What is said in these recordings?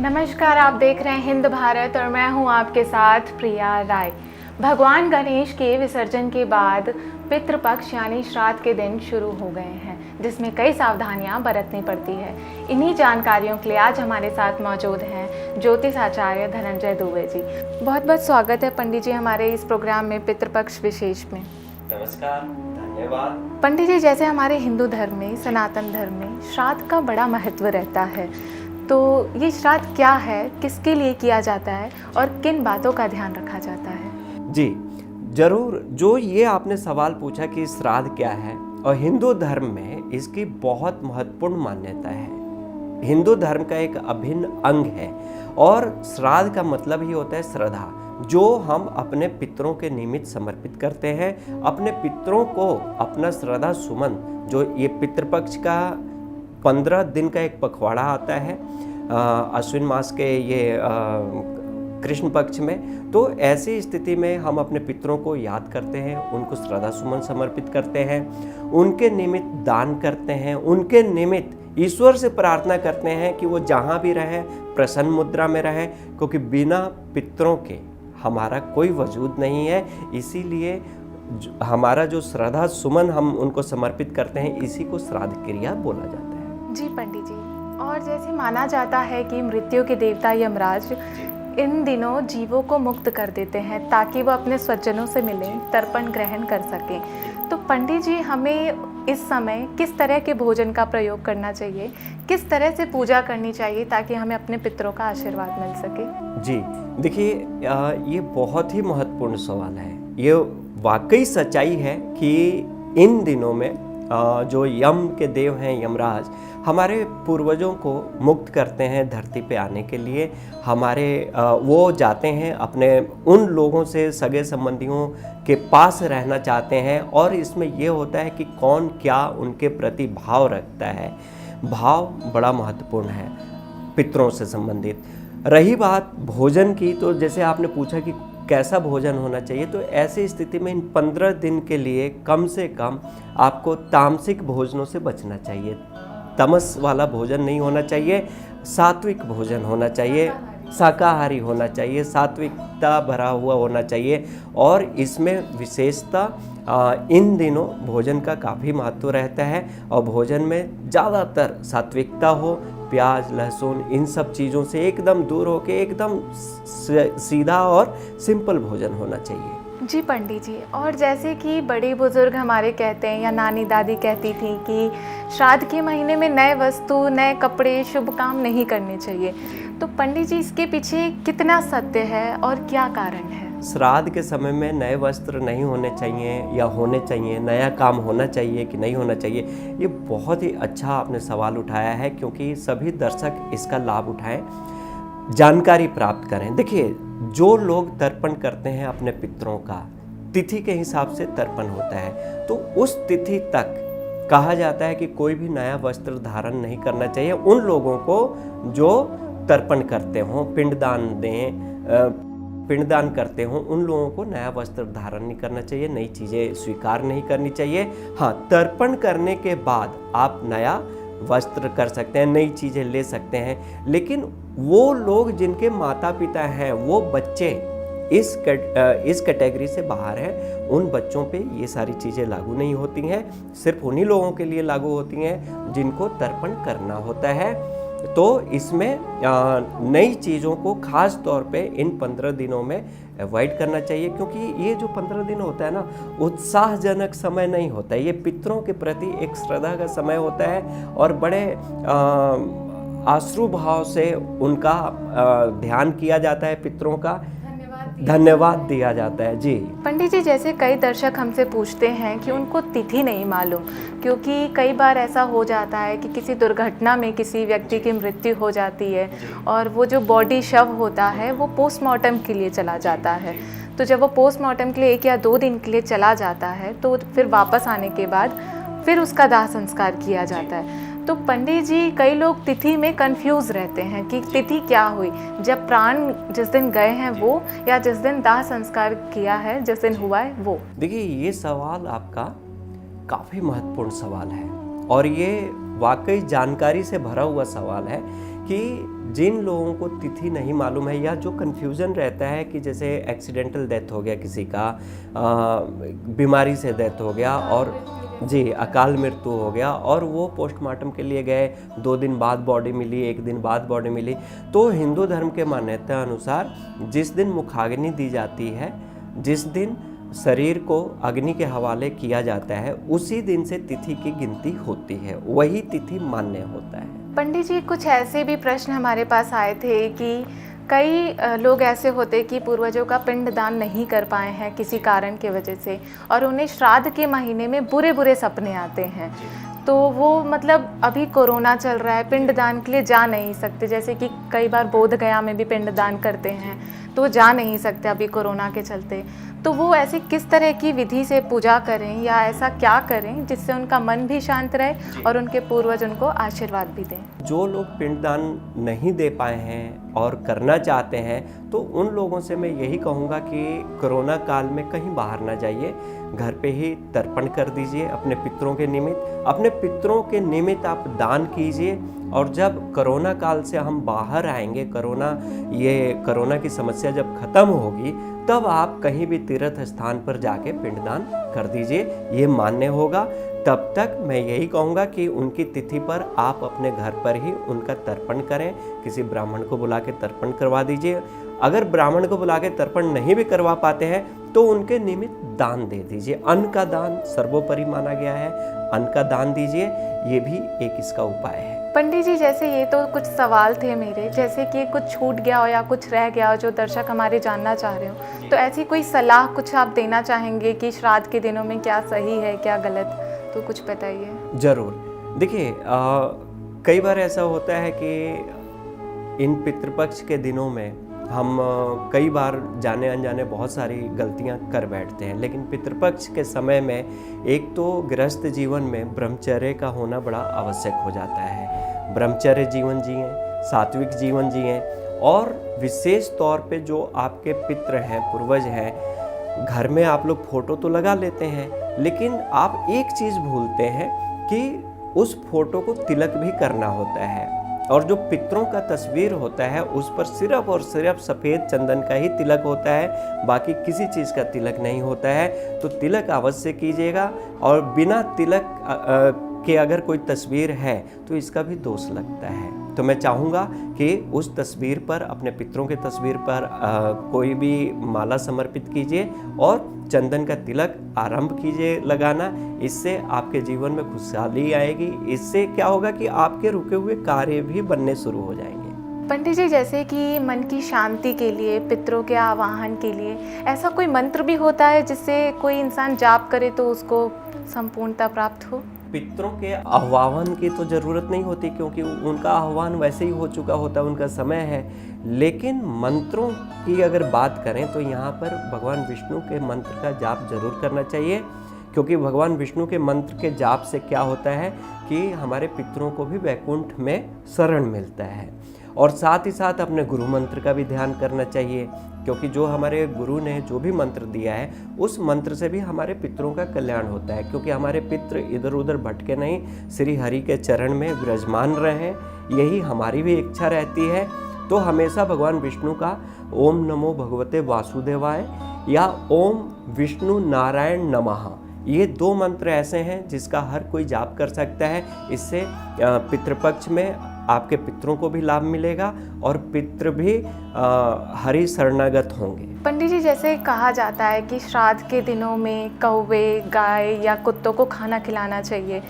नमस्कार, आप देख रहे हैं हिंद भारत और मैं हूं आपके साथ प्रिया राय। भगवान गणेश के विसर्जन के बाद पितृपक्ष यानी श्राद्ध के दिन शुरू हो गए हैं, जिसमें कई सावधानियां बरतनी पड़ती है। इन्हीं जानकारियों के लिए आज हमारे साथ मौजूद हैं ज्योतिष आचार्य धनंजय दुबे जी। बहुत बहुत स्वागत है पंडित जी हमारे इस प्रोग्राम में पितृपक्ष विशेष में। नमस्कार, धन्यवाद। पंडित जी, जैसे हमारे हिंदू धर्म में, सनातन धर्म में श्राद्ध का बड़ा महत्व रहता है, तो ये श्राद्ध क्या है, किसके लिए किया जाता है और किन बातों का ध्यान रखा जाता है? जी जरूर, जो ये आपने सवाल पूछा कि श्राद्ध क्या है, और हिंदू धर्म में इसकी बहुत महत्वपूर्ण मान्यता है। हिंदू धर्म का एक अभिन्न अंग है और श्राद्ध का मतलब ही होता है श्रद्धा, जो हम अपने पितरों के निमित्त समर्पित करते हैं। अपने पितरों को अपना श्रद्धा सुमन, जो ये पितृपक्ष का 15 दिन का एक पखवाड़ा आता है अश्विन मास के ये कृष्ण पक्ष में, तो ऐसी स्थिति में हम अपने पितरों को याद करते हैं, उनको श्रद्धा सुमन समर्पित करते हैं, उनके निमित्त दान करते हैं, उनके निमित्त ईश्वर से प्रार्थना करते हैं कि वो जहाँ भी रहे प्रसन्न मुद्रा में रहे, क्योंकि बिना पितरों के हमारा कोई वजूद नहीं है। इसीलिए हमारा जो श्रद्धा सुमन हम उनको समर्पित करते हैं, इसी को श्राद्ध क्रिया बोला जाता है। जी पंडित जी, और जैसे माना जाता है कि मृत्यु के देवता यमराज इन दिनों जीवों को मुक्त कर देते हैं ताकि वो अपने स्वजनों से मिलें, तर्पण ग्रहण कर सकें। तो पंडित जी, हमें इस समय किस तरह के भोजन का प्रयोग करना चाहिए, किस तरह से पूजा करनी चाहिए ताकि हमें अपने पितरों का आशीर्वाद मिल सके? जी देखिए, ये बहुत ही महत्वपूर्ण सवाल है। ये वाकई सच्चाई है कि इन दिनों में जो यम के देव हैं यमराज, हमारे पूर्वजों को मुक्त करते हैं धरती पे आने के लिए। हमारे वो जाते हैं अपने उन लोगों से, सगे संबंधियों के पास रहना चाहते हैं, और इसमें ये होता है कि कौन क्या उनके प्रति भाव रखता है। भाव बड़ा महत्वपूर्ण है पितरों से संबंधित। रही बात भोजन की, तो जैसे आपने पूछा कि कैसा भोजन होना चाहिए, तो ऐसी स्थिति में इन 15 दिन के लिए कम से कम आपको तामसिक भोजनों से बचना चाहिए। तमस वाला भोजन नहीं होना चाहिए, सात्विक भोजन होना चाहिए, शाकाहारी होना चाहिए, सात्विकता भरा हुआ होना चाहिए। और इसमें विशेषता इन दिनों भोजन का काफ़ी महत्व रहता है, और भोजन में ज़्यादातर सात्विकता हो, प्याज लहसुन इन सब चीज़ों से एकदम दूर होके एकदम सीधा और सिंपल भोजन होना चाहिए। जी पंडित जी, और जैसे कि बड़े बुजुर्ग हमारे कहते हैं या नानी दादी कहती थी कि श्राद्ध के महीने में नए वस्तु, नए कपड़े, शुभ काम नहीं करने चाहिए, तो पंडित जी इसके पीछे कितना सत्य है और क्या कारण है? श्राद्ध के समय में नए वस्त्र नहीं होने चाहिए या होने चाहिए, नया काम होना चाहिए कि नहीं होना चाहिए, ये बहुत ही अच्छा आपने सवाल उठाया है, क्योंकि सभी दर्शक इसका लाभ उठाएं, जानकारी प्राप्त करें। देखिए, जो लोग तर्पण करते हैं अपने पितरों का, तिथि के हिसाब से तर्पण होता है, तो उस तिथि तक कहा जाता है कि कोई भी नया वस्त्र धारण नहीं करना चाहिए। उन लोगों को जो तर्पण करते हों, पिंडदान करते हों, उन लोगों को नया वस्त्र धारण नहीं करना चाहिए, नई चीज़ें स्वीकार नहीं करनी चाहिए। हाँ, तर्पण करने के बाद आप नया वस्त्र कर सकते हैं, नई चीज़ें ले सकते हैं, लेकिन वो लोग जिनके माता पिता हैं, वो बच्चे इस कैटेगरी से बाहर हैं, उन बच्चों पे ये सारी चीज़ें लागू नहीं होती हैं। सिर्फ उन्हीं लोगों के लिए लागू होती हैं जिनको तर्पण करना होता है। तो इसमें नई चीज़ों को खास तौर पे इन 15 दिनों में अवॉइड करना चाहिए, क्योंकि ये जो 15 दिन होता है ना, उत्साहजनक समय नहीं होता है। ये पितरों के प्रति एक श्रद्धा का समय होता है, और बड़े आश्रु भाव से उनका ध्यान किया जाता है, पितरों का धन्यवाद दिया जाता है। जी पंडित जी, जैसे कई दर्शक हमसे पूछते हैं कि उनको तिथि नहीं मालूम, क्योंकि कई बार ऐसा हो जाता है कि किसी दुर्घटना में किसी व्यक्ति की मृत्यु हो जाती है और वो जो बॉडी शव होता है वो पोस्टमार्टम के लिए चला जाता है। तो जब वो पोस्टमार्टम के लिए 1 या 2 दिन के लिए चला जाता है, तो फिर वापस आने के बाद फिर उसका दाह संस्कार किया जाता है। तो पंडित जी, कई लोग तिथि में कंफ्यूज रहते हैं कि तिथि क्या हुई, जब प्राण जिस दिन गए हैं वो, या जिस दिन दाह संस्कार किया है, जिस दिन हुआ है वो? देखिए, ये सवाल आपका काफ़ी महत्वपूर्ण सवाल है, और ये वाकई जानकारी से भरा हुआ सवाल है कि जिन लोगों को तिथि नहीं मालूम है या जो कन्फ्यूज़न रहता है कि जैसे एक्सीडेंटल डेथ हो गया किसी का, बीमारी से डेथ हो गया और जी अकाल मृत्यु हो गया और वो पोस्टमार्टम के लिए गए, 2 दिन बाद बॉडी मिली, 1 दिन बाद बॉडी मिली, तो हिंदू धर्म के मान्यता अनुसार जिस दिन मुखाग्नि दी जाती है, जिस दिन शरीर को अग्नि के हवाले किया जाता है, उसी दिन से तिथि की गिनती होती है, वही तिथि मान्य होता है। पंडित जी, कुछ ऐसे भी प्रश्न हमारे पास आए थे कि कई लोग ऐसे होते कि पूर्वजों का पिंडदान नहीं कर पाए हैं किसी कारण की वजह से, और उन्हें श्राद्ध के महीने में बुरे बुरे सपने आते हैं, तो वो मतलब अभी कोरोना चल रहा है, पिंडदान के लिए जा नहीं सकते, जैसे कि कई बार बोध गया में भी पिंडदान करते हैं तो वो जा नहीं सकते अभी कोरोना के चलते, तो वो ऐसी किस तरह की विधि से पूजा करें या ऐसा क्या करें जिससे उनका मन भी शांत रहे और उनके पूर्वज उनको आशीर्वाद भी दें? जो लोग पिंडदान नहीं दे पाए हैं और करना चाहते हैं तो उन लोगों से मैं यही कहूँगा कि कोरोना काल में कहीं बाहर ना जाइए, घर पे ही तर्पण कर दीजिए अपने पितरों के निमित्त, अपने पितरों के निमित्त आप दान कीजिए। और जब कोरोना काल से हम बाहर आएंगे, कोरोना की समस्या जब खत्म होगी, तब आप कहीं भी तीर्थ स्थान पर जाके पिंडदान कर दीजिए, ये मान्य होगा। तब तक मैं यही कहूँगा कि उनकी तिथि पर आप अपने घर पर ही उनका तर्पण करें, किसी ब्राह्मण को बुला के तर्पण करवा दीजिए। अगर ब्राह्मण को बुला के तर्पण नहीं भी करवा पाते हैं तो उनके निमित्त दान दे दीजिए। अन्न का दान सर्वोपरि माना गया है, अन्न का दान दीजिए, ये भी एक इसका उपाय है। पंडित जी, जैसे ये तो कुछ सवाल थे मेरे, जैसे कि कुछ छूट गया हो या कुछ रह गया हो जो दर्शक हमारे जानना चाह रहे हो, तो ऐसी कोई सलाह कुछ आप देना चाहेंगे कि श्राद्ध के दिनों में क्या सही है क्या गलत, तो कुछ बताइए। जरूर। देखिए, कई बार ऐसा होता है कि इन पितृपक्ष के दिनों में हम कई बार जाने अनजाने बहुत सारी गलतियां कर बैठते हैं, लेकिन पितृपक्ष के समय में एक तो गृहस्थ जीवन में ब्रह्मचर्य का होना बड़ा आवश्यक हो जाता है। ब्रह्मचर्य जीवन जिएं, सात्विक जीवन जिएं, और विशेष तौर पे जो आपके पितृ हैं, पूर्वज हैं, घर में आप लोग फोटो तो लगा लेते हैं, लेकिन आप एक चीज़ भूलते हैं कि उस फोटो को तिलक भी करना होता है, और जो पितरों का तस्वीर होता है उस पर सिर्फ और सिर्फ सफ़ेद चंदन का ही तिलक होता है, बाकी किसी चीज़ का तिलक नहीं होता है। तो तिलक अवश्य कीजिएगा, और बिना तिलक के अगर कोई तस्वीर है तो इसका भी दोष लगता है। तो मैं चाहूँगा कि उस तस्वीर पर, अपने पितरों के तस्वीर पर कोई भी माला समर्पित कीजिए और चंदन का तिलक आरंभ कीजिए लगाना। इससे आपके जीवन में खुशहाली आएगी। इससे क्या होगा कि आपके रुके हुए कार्य भी बनने शुरू हो जाएंगे। पंडित जी, जैसे कि मन की शांति के लिए, पितरों के आवाहन के लिए ऐसा कोई मंत्र भी होता है जिससे कोई इंसान जाप करे तो उसको संपूर्णता प्राप्त हो? पितरों के आह्वान की तो ज़रूरत नहीं होती, क्योंकि उनका आह्वान वैसे ही हो चुका होता है, उनका समय है। लेकिन मंत्रों की अगर बात करें तो यहाँ पर भगवान विष्णु के मंत्र का जाप जरूर करना चाहिए, क्योंकि भगवान विष्णु के मंत्र के जाप से क्या होता है कि हमारे पितरों को भी वैकुंठ में शरण मिलता है। और साथ ही साथ अपने गुरु मंत्र का भी ध्यान करना चाहिए, क्योंकि जो हमारे गुरु ने जो भी मंत्र दिया है उस मंत्र से भी हमारे पितरों का कल्याण होता है, क्योंकि हमारे पितृ इधर उधर भटके नहीं, श्री हरि के चरण में विराजमान रहें, यही हमारी भी इच्छा रहती है। तो हमेशा भगवान विष्णु का ओम नमो भगवते वासुदेवाय या ओम विष्णु नारायण नमः, ये 2 मंत्र ऐसे हैं जिसका हर कोई जाप कर सकता है। इससे पितृपक्ष में आपके पितरों को भी लाभ मिलेगा और पितृ भी हरि शरणागत होंगे। पंडित जी, जैसे कहा जाता है कि श्राद्ध के दिनों में कौवे, गाय या कुत्तों को खाना खिलाना चाहिए,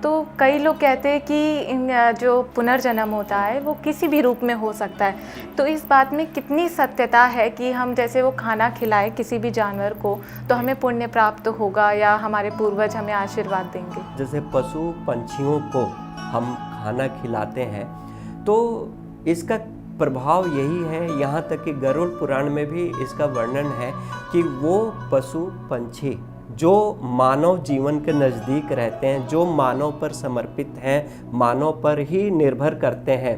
तो कई लोग कहते हैं कि जो पुनर्जन्म होता है वो किसी भी रूप में हो सकता है, तो इस बात में कितनी सत्यता है कि हम जैसे वो खाना खिलाए किसी भी जानवर को तो हमें पुण्य प्राप्त होगा या हमारे पूर्वज हमें आशीर्वाद देंगे? जैसे पशु पंछियों को हम खाना खिलाते हैं तो इसका प्रभाव यही है, यहाँ तक कि गरुड़ पुराण में भी इसका वर्णन है कि वो पशु पंछी जो मानव जीवन के नज़दीक रहते हैं, जो मानव पर समर्पित हैं, मानव पर ही निर्भर करते हैं,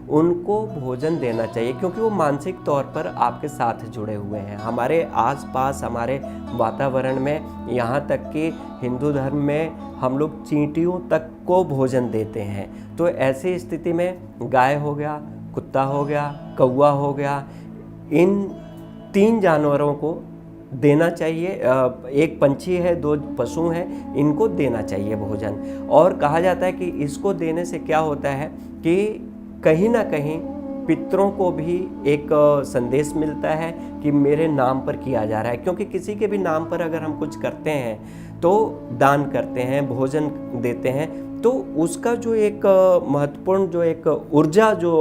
उनको भोजन देना चाहिए, क्योंकि वो मानसिक तौर पर आपके साथ जुड़े हुए हैं। हमारे आसपास, हमारे वातावरण में, यहाँ तक कि हिंदू धर्म में हम लोग चींटियों तक को भोजन देते हैं। तो ऐसी स्थिति में गाय हो गया, कुत्ता हो गया, कौवा हो गया, इन 3 जानवरों को देना चाहिए। एक पंछी है, 2 पशु हैं, इनको देना चाहिए भोजन। और कहा जाता है कि इसको देने से क्या होता है कि कहीं ना कहीं पितरों को भी एक संदेश मिलता है कि मेरे नाम पर किया जा रहा है। क्योंकि किसी के भी नाम पर अगर हम कुछ करते हैं तो दान करते हैं, भोजन देते हैं, तो उसका जो एक महत्वपूर्ण जो एक ऊर्जा जो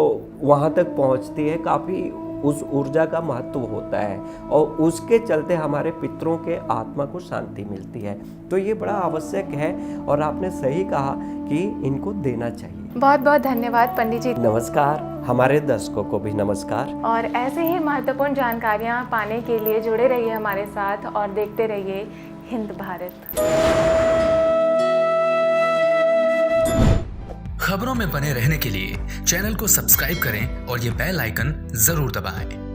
वहाँ तक पहुँचती है, काफ़ी उस ऊर्जा का महत्व होता है और उसके चलते हमारे पितरों के आत्मा को शांति मिलती है। तो ये बड़ा आवश्यक है और आपने सही कहा कि इनको देना चाहिए। बहुत बहुत धन्यवाद पंडित जी। नमस्कार, हमारे दर्शकों को भी नमस्कार। और ऐसे ही महत्वपूर्ण जानकारियाँ पाने के लिए जुड़े रहिए हमारे साथ और देखते रहिए हिंद भारत। खबरों में बने रहने के लिए चैनल को सब्सक्राइब करें और ये बेल आइकन जरूर दबाएं।